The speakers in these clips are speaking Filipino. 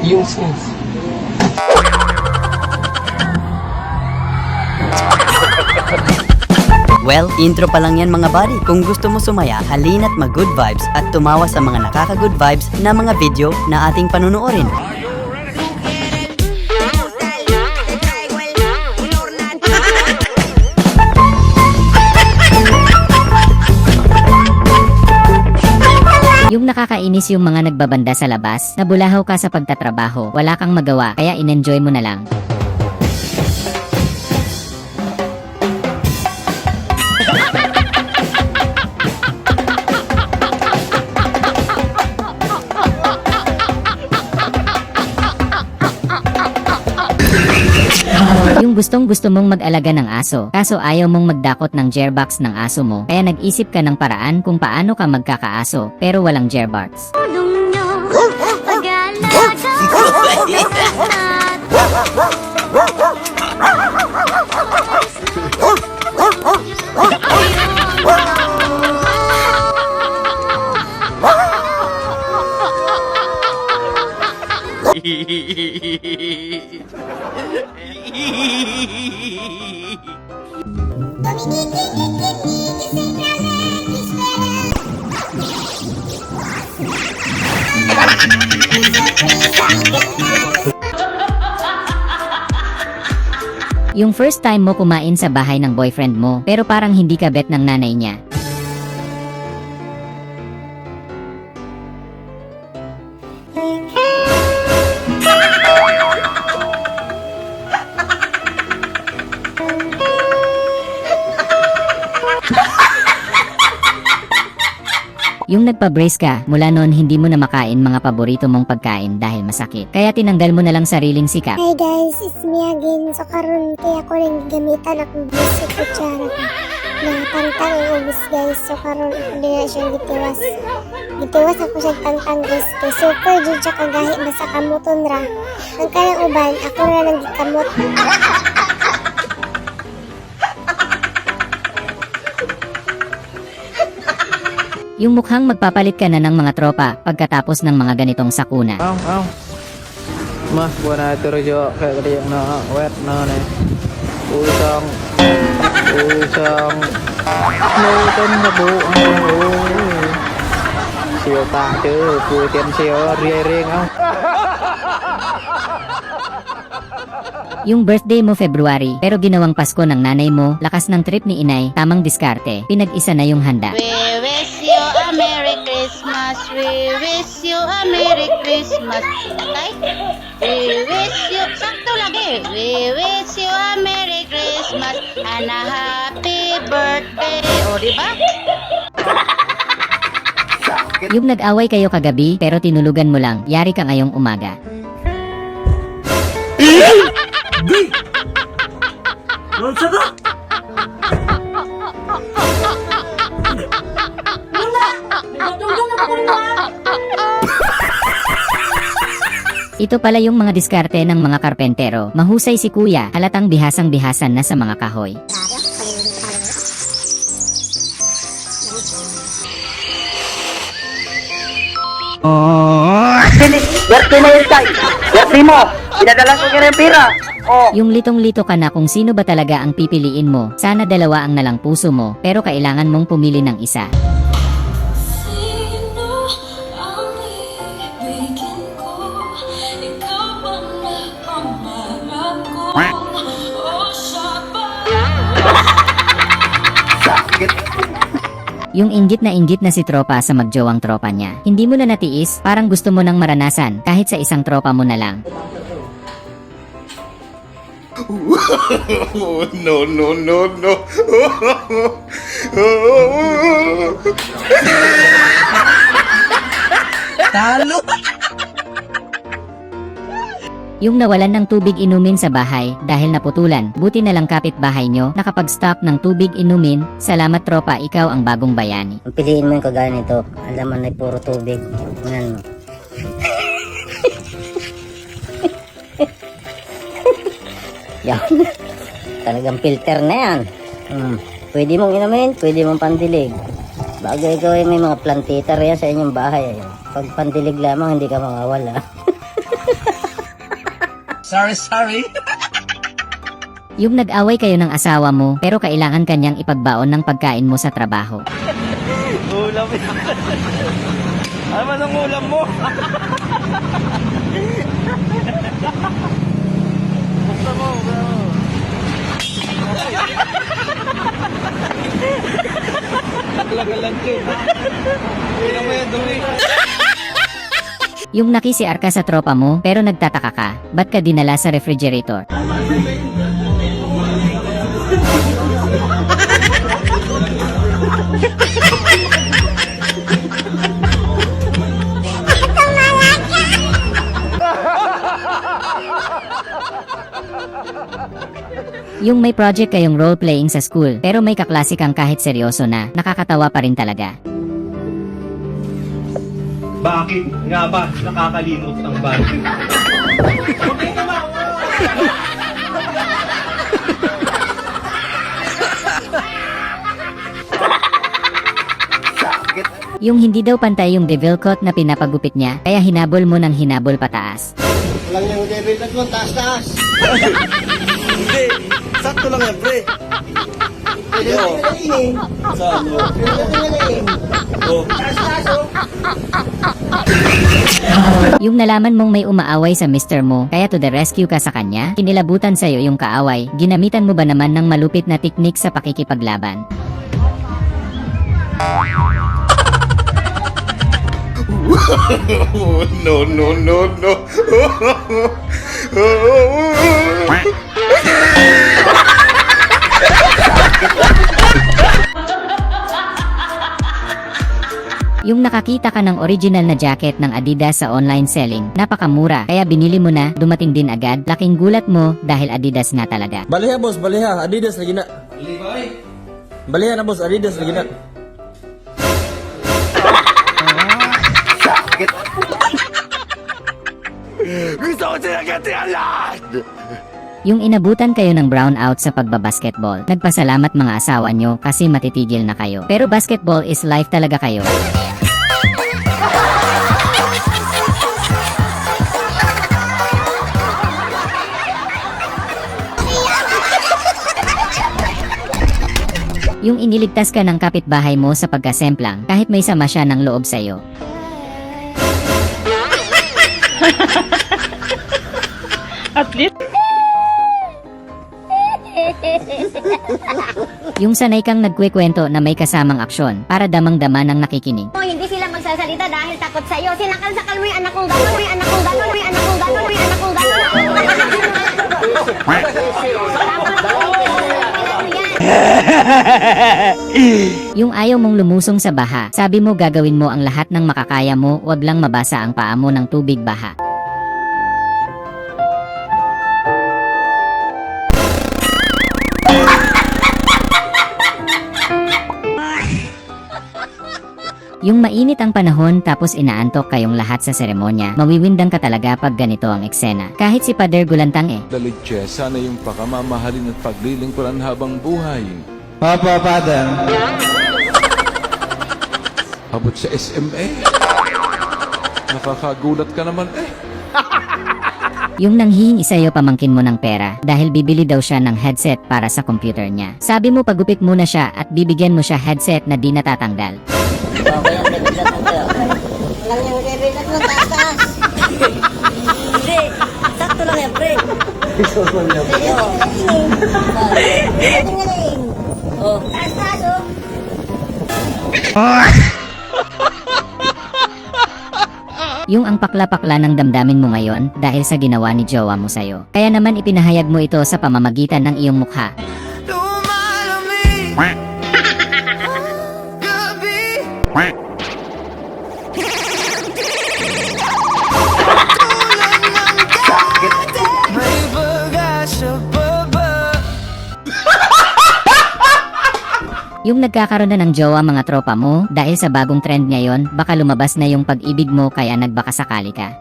Useless. Well, intro pa lang yan mga buddy. Kung gusto mo sumaya, halina't mag-good vibes at tumawa sa mga nakaka-good vibes na mga video na ating panunuorin. Yung nakakainis yung mga nagbabanda sa labas, nabulahaw ka sa pagtatrabaho, wala kang magawa, kaya in-enjoy mo na lang. Yung gustong-gusto mong mag-alaga ng aso, kaso ayaw mong magdakot ng gearbox ng aso mo, kaya nag-isip ka ng paraan kung paano ka magkakaaso, pero walang gearbox. Yung first time mo kumain sa bahay ng boyfriend mo, pero parang hindi ka bet ng nanay niya. Yung nagpa-brace ka, mula noon hindi mo na makain mga paborito mong pagkain dahil masakit. Kaya tinanggal mo na lang sariling sikap. Hi guys, it's me again. So karon kaya ko rin gamitan akong busi kutsara ko. Tangtang ang ubus guys. So karon ako din na siyang gitiwas. Gitiwas ako siyang tangtang guys. Kaya super dyan siya kagahi basta kamuton ra. Ang kanyang uban, ako ra nang gikamot. Yung mukhang magpapalit ka na ng mga tropa pagkatapos ng mga ganitong sakuna. Mas buat atur jo kayak tadi yang na wet na ne. Usang no ten na bu siêu ta chứ vui tiền siêu riêng không. Yung birthday mo February, pero ginawang Pasko ng nanay mo, lakas ng trip ni inay, tamang diskarte, pinag-isa na yung handa. We wish you a Merry Christmas. We wish you a Merry Christmas. Okay? We wish you, sakto lagi. We wish you a Merry Christmas and a Happy Birthday. O, diba? Yung nag-away kayo kagabi, pero tinulugan mo lang, yari ka ngayong umaga. Ito pala yung mga diskarte ng mga karpentero. Mahusay si kuya, halatang bihasang-bihasan na sa mga kahoy. Birthday na yun, Tay. Birthday mo. Pinadala ko kaya ng pera. Yung litong-lito ka na kung sino ba talaga ang pipiliin mo. Sana dalawa ang nalang puso mo, pero kailangan mong pumili ng isa. Yung inggit na si tropa sa magjowang tropa niya. Hindi mo na natiis, parang gusto mo nang maranasan, kahit sa isang tropa mo na lang. No, no, no, no. Talo! Yung nawalan ng tubig inumin sa bahay dahil naputulan, buti na lang kapitbahay nyo nakapag-stock ng tubig inumin. Salamat tropa, ikaw ang bagong bayani. Piliin mo yung kagaya nito. Alam mo na puro tubig. Unan mo. Yan. Talagang filter na yan. Pwede mong inumin, pwede mong pandilig. Bago ikaw ay may mga plantita yan sa inyong bahay. Pag pandilig lamang, hindi ka mawawala. Sorry. Yung nag-away kayo ng asawa mo pero kailangan kanyang ipagbaon ng pagkain mo sa trabaho. Ulam yan. Ano man ang ulam mo? Buksan mo. Lagalan ko. Ulam mo yan, dumi. Yung nakisiar ka sa tropa mo pero nagtataka ka, ba't ka dinala sa refrigerator? Yung may project kayong role-playing sa school pero may kaklase kang kahit seryoso na, nakakatawa pa rin talaga. Bakit nga ba nakakalimot ang bagay? Yung hindi daw pantay yung devil coat na pinapagupit niya, kaya hinabol mo ng hinabol pataas. Lang yung devil cut mo, taas-taas. Hindi, sakto lang yan, pre. Pwede mo pinalingin. Saan mo? Pwede mo pinalingin. Oh. Taas-taas, oh. Yung nalaman mong may umaaway sa mister mo, kaya to the rescue ka sa kanya, kinilabutan sa'yo yung kaaway, ginamitan mo ba naman ng malupit na teknik sa pakikipaglaban? No. Yung nakakita ka ng original na jacket ng Adidas sa online selling, napakamura, kaya binili mo na, dumating din agad, laking gulat mo dahil Adidas nga talaga. Baliha boss, baliha. Adidas lagi na. Baliha na boss, Adidas lagi na. Gusto ko sinagati ang lahat! Yung inabutan kayo ng brownout sa pagbabasketball, nagpasalamat mga asawa nyo kasi matitigil na kayo. Pero basketball is life talaga kayo. Yung iniligtas ka ng kapitbahay mo sa pagkasemplang kahit may sama siya ng loob sa'yo. At least. Yung sanay kang nagkwekwento na may kasamang aksyon para damang-dama ng nakikinig. Hindi sila magsasalita dahil takot sa'yo. Sinakal-sakal mo yung anak kong gano'n, may anak kong gano'n, may anak kong gano'n, may anak kong gano'n. Yung ayaw mong lumusong sa baha, sabi mo gagawin mo ang lahat ng makakaya mo, wag lang mabasa ang paa mo ng tubig baha. Yung mainit ang panahon tapos inaantok kayong lahat sa seremonya, mawiwindang ka talaga pag ganito ang eksena. Kahit si Pader Gulantang eh. Daligche, sana yung pakamamahalin at paglilingkuran habang buhay. Papa, father. Habot sa SMA. Nakakagulat ka naman eh. Yung nanghihingi sa'yo pamangkin mo ng pera dahil bibili daw siya ng headset para sa computer niya. Sabi mo pagupit muna siya at bibigyan mo siya headset na di natatanggal. Lang yung devil cut mo, taas-taas. Hindi, sakto lang yan, pre. Pwede mo pinalingin. Pwede mo pinalingin. Oh. Taas-taas, oh. Yung ang pakla-pakla ng damdamin mo ngayon dahil sa ginawa ni jowa mo sa'yo. Kaya naman ipinahayag mo ito sa pamamagitan ng iyong mukha. Yung nagkakaroon na ng jowa mga tropa mo dahil sa bagong trend ngayon, baka lumabas na yung pag-ibig mo kaya nagbakasakali ka.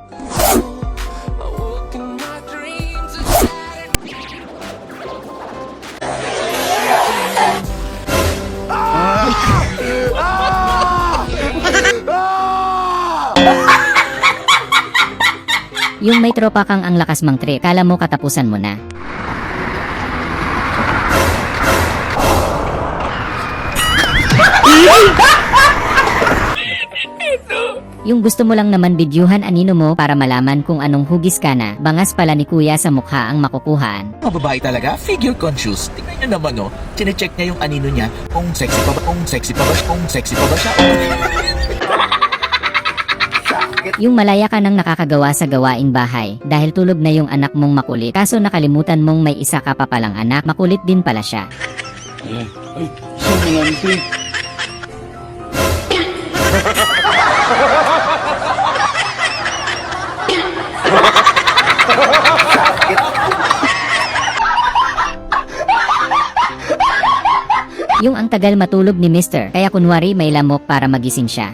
Yung may tropa kang ang lakas mang trip, kala mo katapusan mo na. Yung gusto mo lang naman bidyuhan anino mo para malaman kung anong hugis ka na, bangas pala ni kuya sa mukha ang makukuhaan. Mga babae talaga, figure conscious. Tingnan nyo naman no, chinecheck niya yung anino niya, kung sexy pa ba, kung sexy pa ba, kung sexy pa ba siya. Yung malaya ka nang nakakagawa sa gawaing bahay, dahil tulog na yung anak mong makulit, kaso nakalimutan mong may isa ka pa palang anak, makulit din pala siya. Yung ang tagal matulog ni Mr. Kaya kunwari may lamok para magising siya.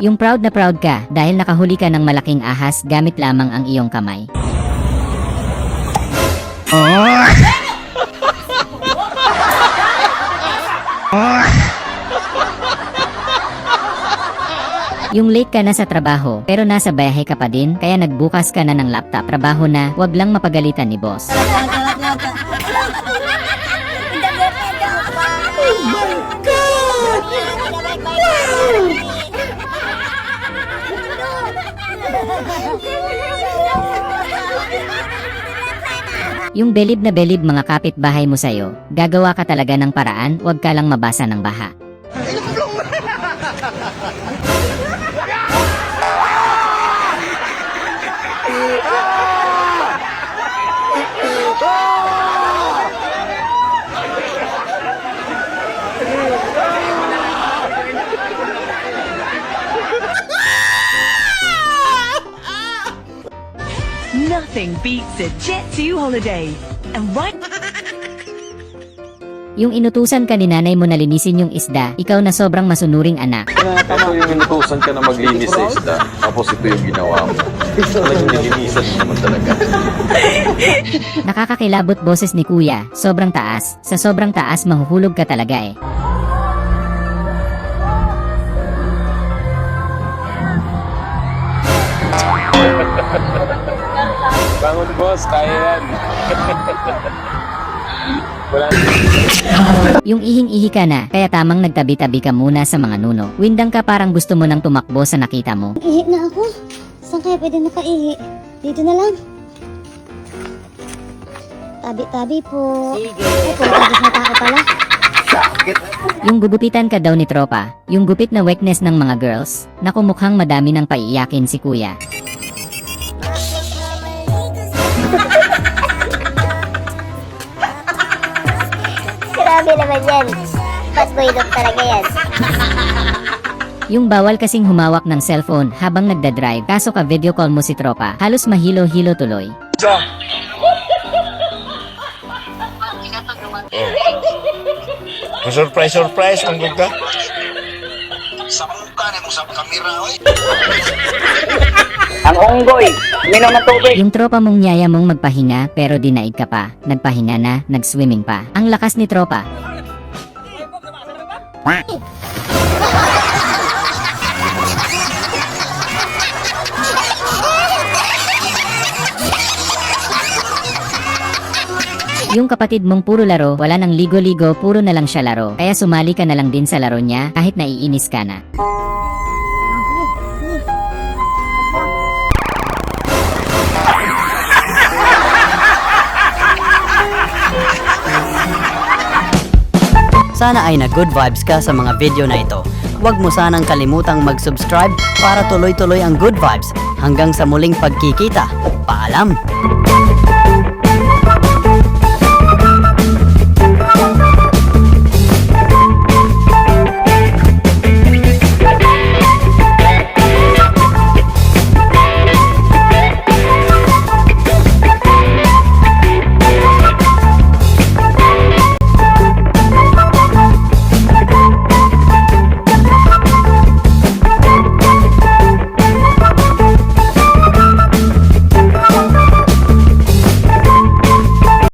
Yung proud na proud ka dahil nakahuli ka ng malaking ahas gamit lamang ang iyong kamay. Yung late ka na sa trabaho pero nasa bahay ka pa din kaya nagbukas ka na ng laptop. Trabaho na, wag lang mapagalitan ni boss. Yung belib na belib mga kapitbahay mo sa'yo, gagawa ka talaga ng paraan, wag ka lang mabasa ng baha. Nothing beats a Jet 2 holiday. And right... Yung inutusan ka ni nanay mo na linisin yung isda, ikaw na sobrang masunuring anak. Ito yung inutusan ka na maglinis sa isda, tapos ito yung ginawa mo. Talagang nilinisan mo naman talaga. Nakakakilabot boses ni kuya, sobrang taas. Sa sobrang taas mahuhulog ka talaga eh. Bangon boss, kaya yan. Yung ihing-ihi ka na, kaya tamang nagtabi-tabi ka muna sa mga nuno. Windang ka parang gusto mo nang tumakbo sa nakita mo. Ihi na ako. Saan kaya pwede nakaihi? Dito na lang. Tabi-tabi po. Sige. Tapos na tao pala. Yung gugupitan ka daw ni tropa, yung gupit na weakness ng mga girls, naku mukhang madami nang paiiyakin si kuya. Grabe naman yan. Bad boy look talaga yan. Yung bawal kasing humawak ng cellphone habang nagdadrive, kaso ka video call mo si tropa, halos mahilo-hilo tuloy. Surprise, manggod ka? Sa mukha na mo sa kamera, oy. Ang unggoy, minom ng tubig. Yung tropa mong nyaya mong magpahinga pero dinaig ka pa, nagpahinga na, nag-swimming pa. Ang lakas ni tropa. Yung kapatid mong puro laro, wala nang ligo-ligo, puro na lang siya laro. Kaya sumali ka na lang din sa laro niya kahit naiinis ka na. Sana ay na-good vibes ka sa mga video na ito. Huwag mo sanang kalimutang mag-subscribe para tuloy-tuloy ang good vibes. Hanggang sa muling pagkikita. Paalam!